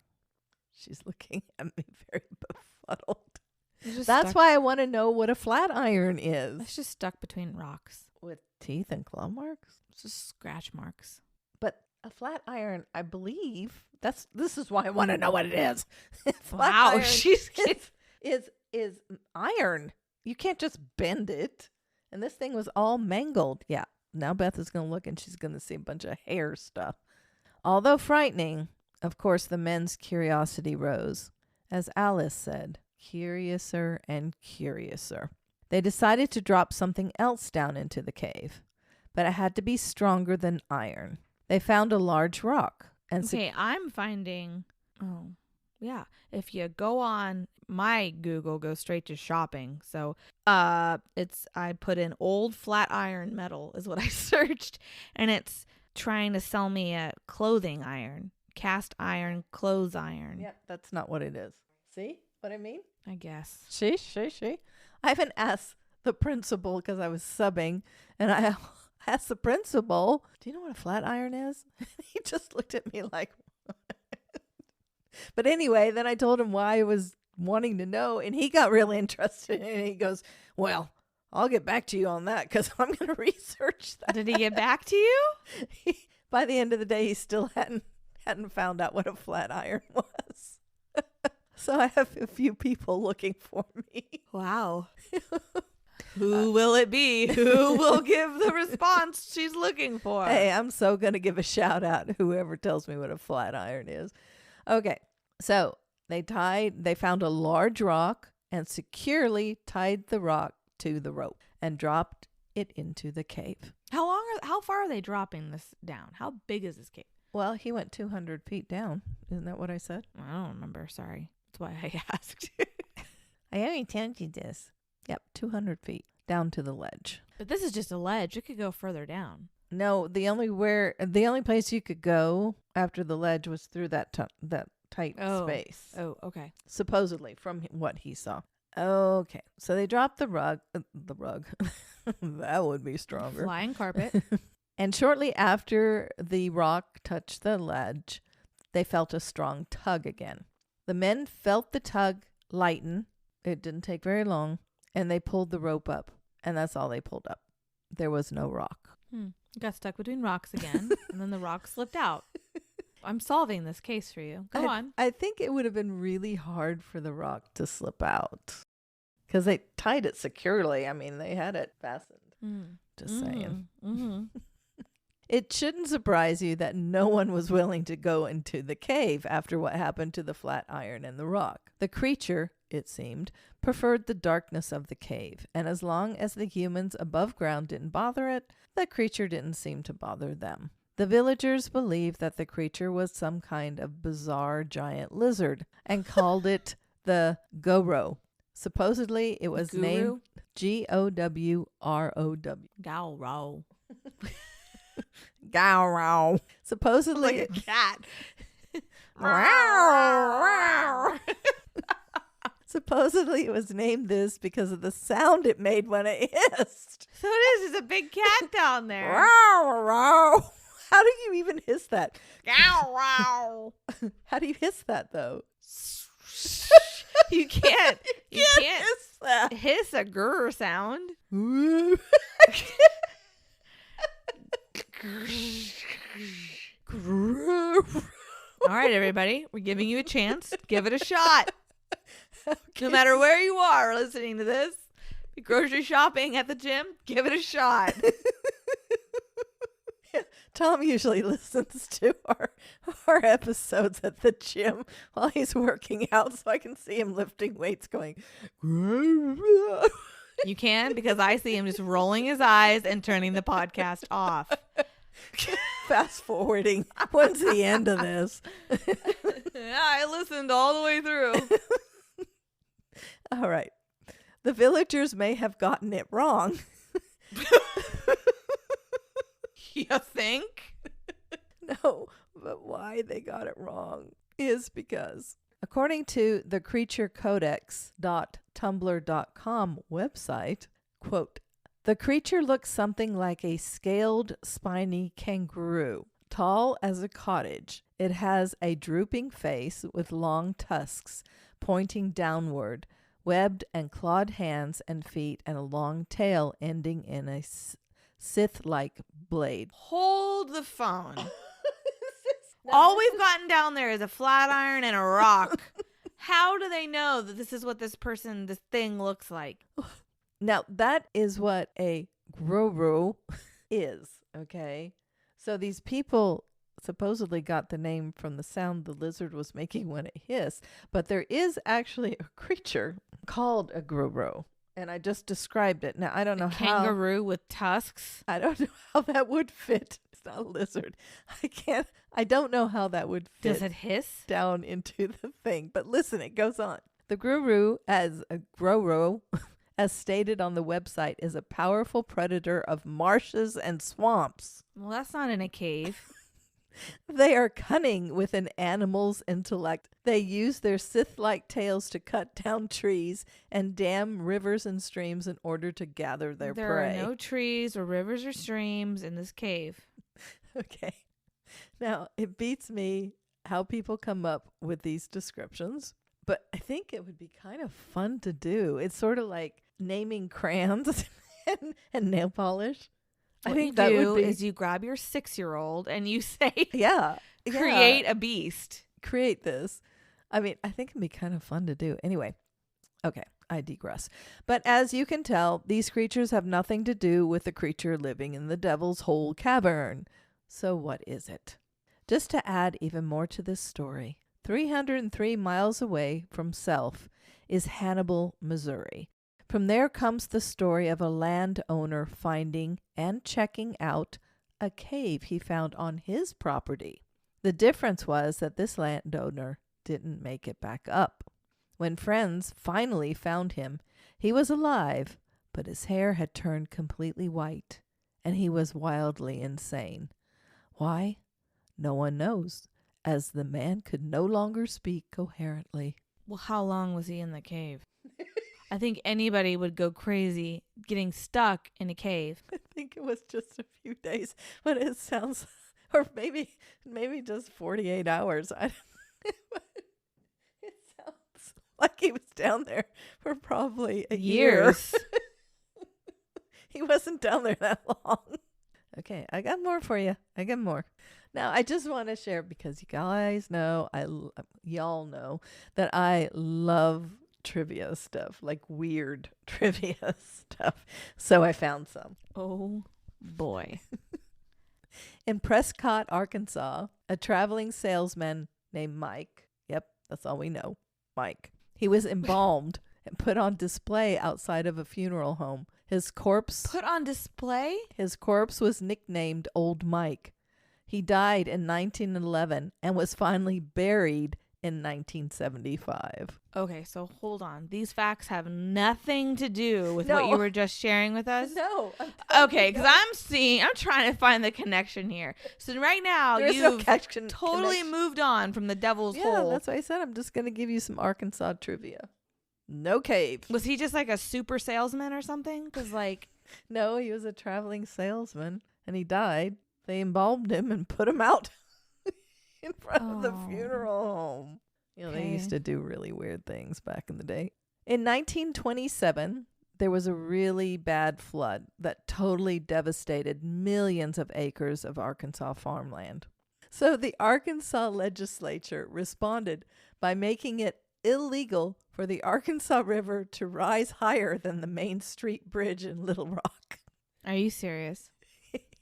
She's looking at me very befuddled. That's why I want to know what a flat iron is. It's just stuck between rocks. With teeth and claw marks? It's just scratch marks. But a flat iron, I believe, this is why I want to know what it is. Wow, is iron. You can't just bend it. And this thing was all mangled. Yeah. Now Beth is going to look and she's going to see a bunch of hair stuff. Although frightening, of course, the men's curiosity rose. As Alice said, curiouser and curiouser. They decided to drop something else down into the cave, but it had to be stronger than iron. They found a large rock. I'm finding, if you go on my Google, go straight to shopping. So I put in old flat iron metal is what I searched, and it's trying to sell me a clothing iron, cast iron, clothes iron. Yep, that's not what it is. See what I mean? I guess. She. I haven't asked the principal because I was subbing, and I asked the principal, do you know what a flat iron is? He just looked at me like, but anyway, then I told him why I was wanting to know, and he got really interested, and he goes, well, I'll get back to you on that because I'm going to research that. Did he get back to you? By the end of the day, he still hadn't found out what a flat iron was. So I have a few people looking for me. Wow. Who will it be? Who will give the response she's looking for? Hey, I'm so going to give a shout out to whoever tells me what a flat iron is. Okay, so they found a large rock and securely tied the rock to the rope and dropped it into the cave. How far are they dropping this down? How big is this cave? Well, he went 200 feet down. Isn't that what I said? I don't remember. Sorry. That's why I asked. I already told you this. Yep, 200 feet down to the ledge. But this is just a ledge. It could go further down. No, the only place you could go after the ledge was through that tight Oh. space. Oh, okay. Supposedly, from what he saw. Okay, so they dropped the rug. That would be stronger. Flying carpet. And shortly after the rock touched the ledge, they felt a strong tug again. The men felt the tug lighten. It didn't take very long. And they pulled the rope up. And that's all they pulled up. There was no rock. Got stuck between rocks again. And then the rock slipped out. I'm solving this case for you. Go on. I think it would have been really hard for the rock to slip out. Because they tied it securely. I mean, they had it fastened. Just saying. It shouldn't surprise you that no one was willing to go into the cave after what happened to the flat iron and the rock. The creature, it seemed, preferred the darkness of the cave, and as long as the humans above ground didn't bother it, the creature didn't seem to bother them. The villagers believed that the creature was some kind of bizarre giant lizard and called it the Gowrow. Supposedly, it was named Gowrow. Gowrow. Gowrow. Supposedly, Like a cat. Supposedly, it was named this because of the sound it made when it hissed. So it is. There's a big cat down there. How do you even hiss that? Gowrow. How do you hiss that, though? You can't. You can't hiss that. hiss a grr sound. All right, everybody. We're giving you a chance. Give it a shot. Okay. No matter where you are listening to this, grocery shopping, at the gym, give it a shot. Tom usually listens to our episodes at the gym while he's working out, so I can see him lifting weights going. You can, because I see him just rolling his eyes and turning the podcast off. Fast forwarding. When's the end of this? Yeah, I listened all the way through. All right. The villagers may have gotten it wrong. You think? No, but why they got it wrong is because, according to the creaturecodex.tumblr.com website, quote, the creature looks something like a scaled, spiny kangaroo, tall as a cottage. It has a drooping face with long tusks pointing downward, webbed and clawed hands and feet, and a long tail ending in a scythe-like blade. Hold the phone. All we've gotten down there is a flat iron and a rock. How do they know that this is what this thing looks like? Now, that is what a Gowrow is, okay? So these people supposedly got the name from the sound the lizard was making when it hissed, but there is actually a creature called a Gowrow, and I just described it. Now, I don't know how. Kangaroo with tusks? I don't know how that would fit. It's not a lizard. I don't know how that would fit. Does it hiss? Down into the thing. But listen, it goes on. The Gowrow, as a Gowrow, as stated on the website, is a powerful predator of marshes and swamps. Well, that's not in a cave. They are cunning with an animal's intellect. They use their scythe-like tails to cut down trees and dam rivers and streams in order to gather their prey. There are no trees or rivers or streams in this cave. Okay. Now, it beats me how people come up with these descriptions, but I think it would be kind of fun to do. It's sort of like naming crayons and nail polish. What I think you that do would be, is you grab your 6-year-old and you say, create a beast. Create this. I mean, I think it'd be kind of fun to do. Anyway, okay, I digress. But as you can tell, these creatures have nothing to do with the creature living in the Devil's Hole cavern. So what is it? Just to add even more to this story, 303 miles away from Self is Hannibal, Missouri. From there comes the story of a landowner finding and checking out a cave he found on his property. The difference was that this landowner didn't make it back up. When friends finally found him, he was alive, but his hair had turned completely white, and he was wildly insane. Why? No one knows, as the man could no longer speak coherently. Well, how long was he in the cave? I think anybody would go crazy getting stuck in a cave. I think it was just a few days, but it sounds, or maybe just 48 hours. It sounds like he was down there for probably a year. He wasn't down there that long. Okay, I got more for you. I got more. Now, I just want to share because you guys know, y'all know that I love trivia stuff, like weird trivia stuff. So I found some. Oh, boy. In Prescott, Arkansas, a traveling salesman named Mike, yep, that's all we know, Mike, he was embalmed and put on display outside of a funeral home. His corpse... Put on display? His corpse was nicknamed Old Mike. He died in 1911 and was finally buried in 1975. Okay, so hold on. These facts have nothing to do with what you were just sharing with us? No. Okay, because I'm trying to find the connection here. So right now, you've totally moved on from the devil's hole. Yeah, that's what I said. I'm just going to give you some Arkansas trivia. No cave. Was he just like a super salesman or something? Because no, he was a traveling salesman and he died. They embalmed him and put him out in front of the funeral home. You know, they used to do really weird things back in the day. In 1927, there was a really bad flood that totally devastated millions of acres of Arkansas farmland. So the Arkansas legislature responded by making it illegal for the Arkansas River to rise higher than the Main Street Bridge in Little Rock. Are you serious?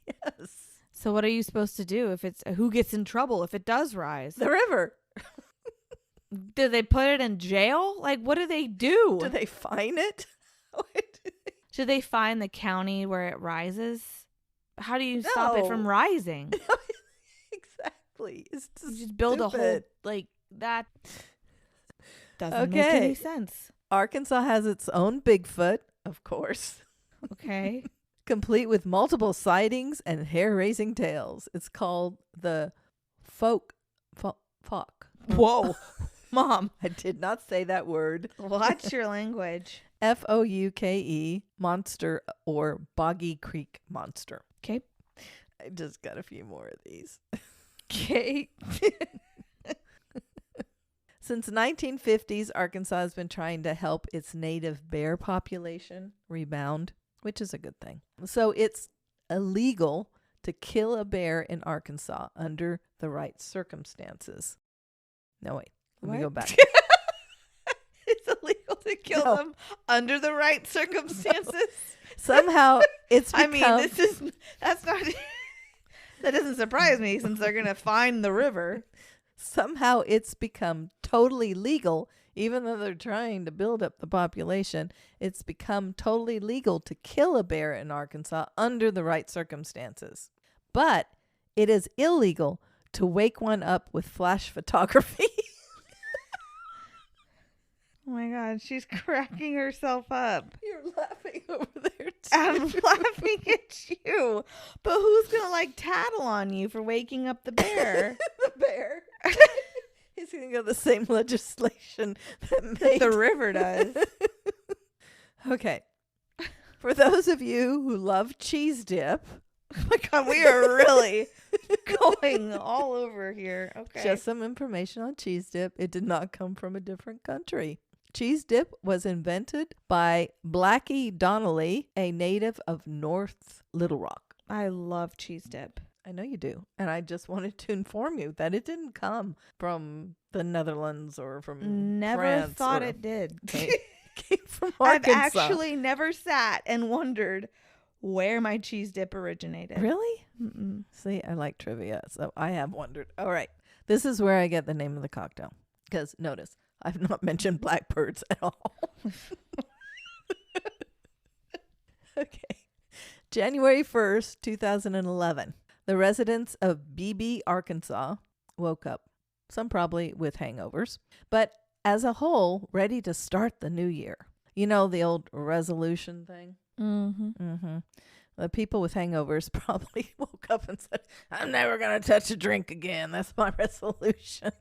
Yes. So what are you supposed to do if who gets in trouble if it does rise? The river. Do they put it in jail? Like, what do they do? Do they fine it? Should they fine the county where it rises? How do you stop it from rising? Exactly. It's you just build a whole, that doesn't make any sense. Arkansas has its own Bigfoot, of course. Okay. Complete with multiple sightings and hair-raising tales. It's called the Folk. Whoa. Mom. I did not say that word. Watch your language. Fouke monster or Boggy Creek monster. Okay. I just got a few more of these. Okay. Since 1950s, Arkansas has been trying to help its native bear population rebound, which is a good thing. So it's illegal to kill a bear in Arkansas under the right circumstances. No, wait. Let me go back. It's illegal to kill them under the right circumstances. No. Somehow it's become... that's not... That doesn't surprise me since they're going to find the river. Somehow it's become totally legal, even though they're trying to build up the population. It's become totally legal to kill a bear in Arkansas under the right circumstances. But it is illegal to wake one up with flash photography. Oh my God, she's cracking herself up. You're laughing over there too. I'm laughing at you. But who's going to tattle on you for waking up the bear? The bear. He's going to go the same legislation that the river does. Okay. For those of you who love cheese dip. Oh my God, we are really going all over here. Okay. Just some information on cheese dip. It did not come from a different country. Cheese dip was invented by Blackie Donnelly, a native of North Little Rock. I love cheese dip. I know you do. And I just wanted to inform you that it didn't come from the Netherlands or from France. Never thought it did. Came from Arkansas. I've actually never sat and wondered where my cheese dip originated. Really? Mm-mm. See, I like trivia, so I have wondered. All right. This is where I get the name of the cocktail. Because notice, I've not mentioned blackbirds at all. Okay. January 1st, 2011. The residents of Beebe, Arkansas woke up, some probably with hangovers, but as a whole, ready to start the new year. You know, the old resolution thing? Mm-hmm. Mm-hmm. The people with hangovers probably woke up and said, I'm never going to touch a drink again. That's my resolution.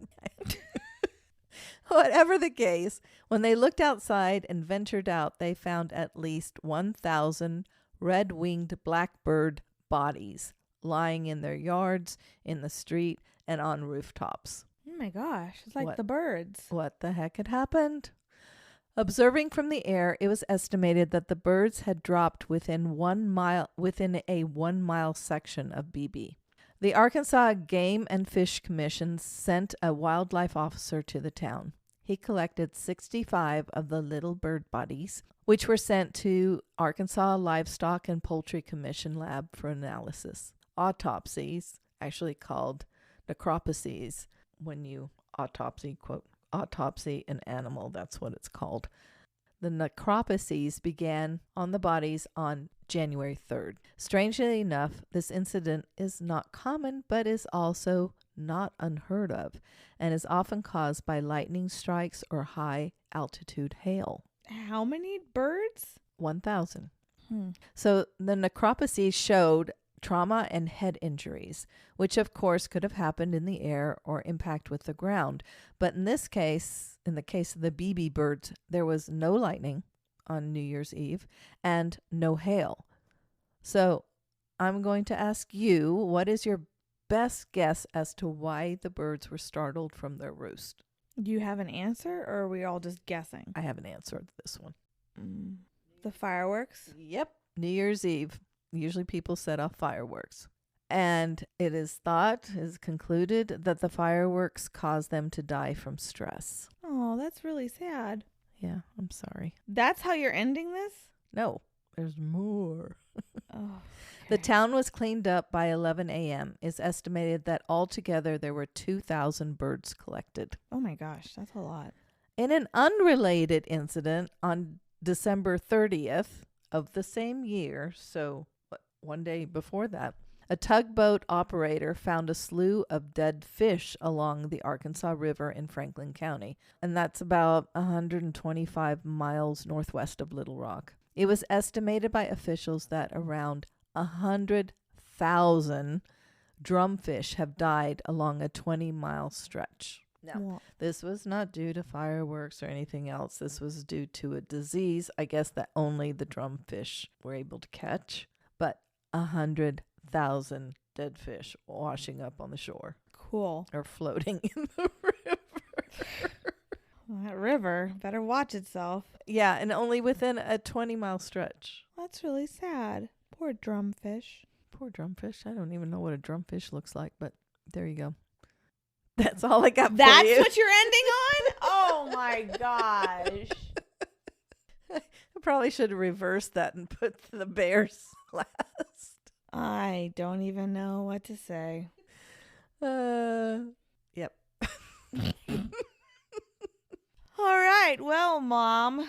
Whatever the case, when they looked outside and ventured out, they found at least 1,000 red-winged blackbird bodies lying in their yards, in the street, and on rooftops. Oh my gosh, it's like the birds. What the heck had happened? Observing from the air, it was estimated that the birds had dropped within a 1 mile section of BB. The Arkansas Game and Fish Commission sent a wildlife officer to the town. He collected 65 of the little bird bodies, which were sent to Arkansas Livestock and Poultry Commission lab for analysis. Autopsies, actually called necropsies, when you autopsy, quote, autopsy an animal, that's what it's called. The necropsies began on the bodies on January 3rd. Strangely enough, this incident is not common, but is also not unheard of, and is often caused by lightning strikes or high altitude hail. How many birds? 1,000. So the necropsies showed trauma and head injuries, which of course could have happened in the air or impact with the ground. But in this case, in the case of the BB birds, there was no lightning on New Year's Eve and no hail. So I'm going to ask you, what is your best guess as to why the birds were startled from their roost? Do you have an answer, or are we all just guessing? I have an answer to this one. The fireworks? Yep. New Year's Eve. Usually people set off fireworks. And it is concluded that the fireworks caused them to die from stress. Oh, that's really sad. Yeah, I'm sorry. That's how you're ending this? No, there's more. Oh, okay. The town was cleaned up by 11 a.m. It's estimated that altogether there were 2,000 birds collected. Oh my gosh, that's a lot. In an unrelated incident on December 30th of the same year, so one day before that, a tugboat operator found a slew of dead fish along the Arkansas River in Franklin County, and that's about 125 miles northwest of Little Rock. It was estimated by officials that around 100,000 drumfish have died along a 20-mile stretch. Now, this was not due to fireworks or anything else. This was due to a disease, I guess, that only the drumfish were able to catch. But 100,000 dead fish washing up on the shore. Cool. Or floating in the river. That river better watch itself. Yeah, and only within a 20-mile stretch. That's really sad. Poor drumfish. Poor drumfish. I don't even know what a drumfish looks like, but there you go. That's all I got for you. That's what you're ending on? Oh my gosh. I probably should have reversed that and put the bears last. I don't even know what to say. Yep. All right. Well, Mom.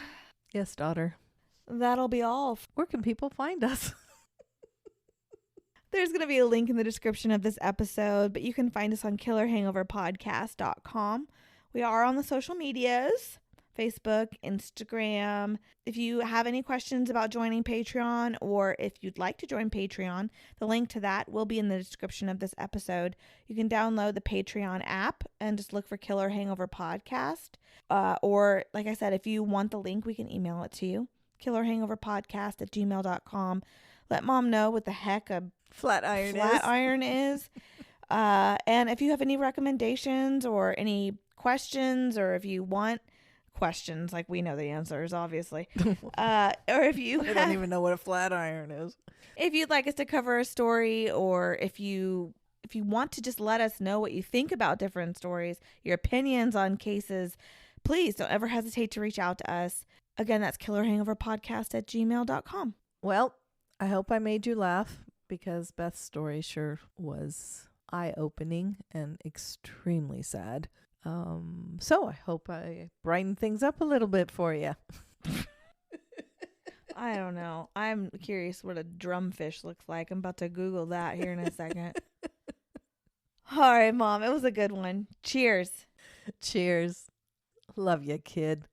Yes, daughter. That'll be all. Where can people find us? There's going to be a link in the description of this episode, but you can find us on killerhangoverpodcast.com. We are on the social medias, Facebook, Instagram. If you have any questions about joining Patreon, or if you'd like to join Patreon, the link to that will be in the description of this episode. You can download the Patreon app and just look for Killer Hangover Podcast. Or, like I said, if you want the link, we can email it to you. killerhangoverpodcast@gmail.com. Let Mom know what the heck a flat iron is. And if you have any recommendations or any questions, or if you want questions, like we know the answers, obviously. Or if you I don't even know what a flat iron is. If you'd like us to cover a story, or if you want to just let us know what you think about different stories, your opinions on cases, please don't ever hesitate to reach out to us. Again, that's killerhangoverpodcast@gmail.com. Well, I hope I made you laugh, because Beth's story sure was eye-opening and extremely sad. So I hope I brightened things up a little bit for you. I don't know. I'm curious what a drumfish looks like. I'm about to Google that here in a second. All right, Mom. It was a good one. Cheers. Cheers. Love you, kid.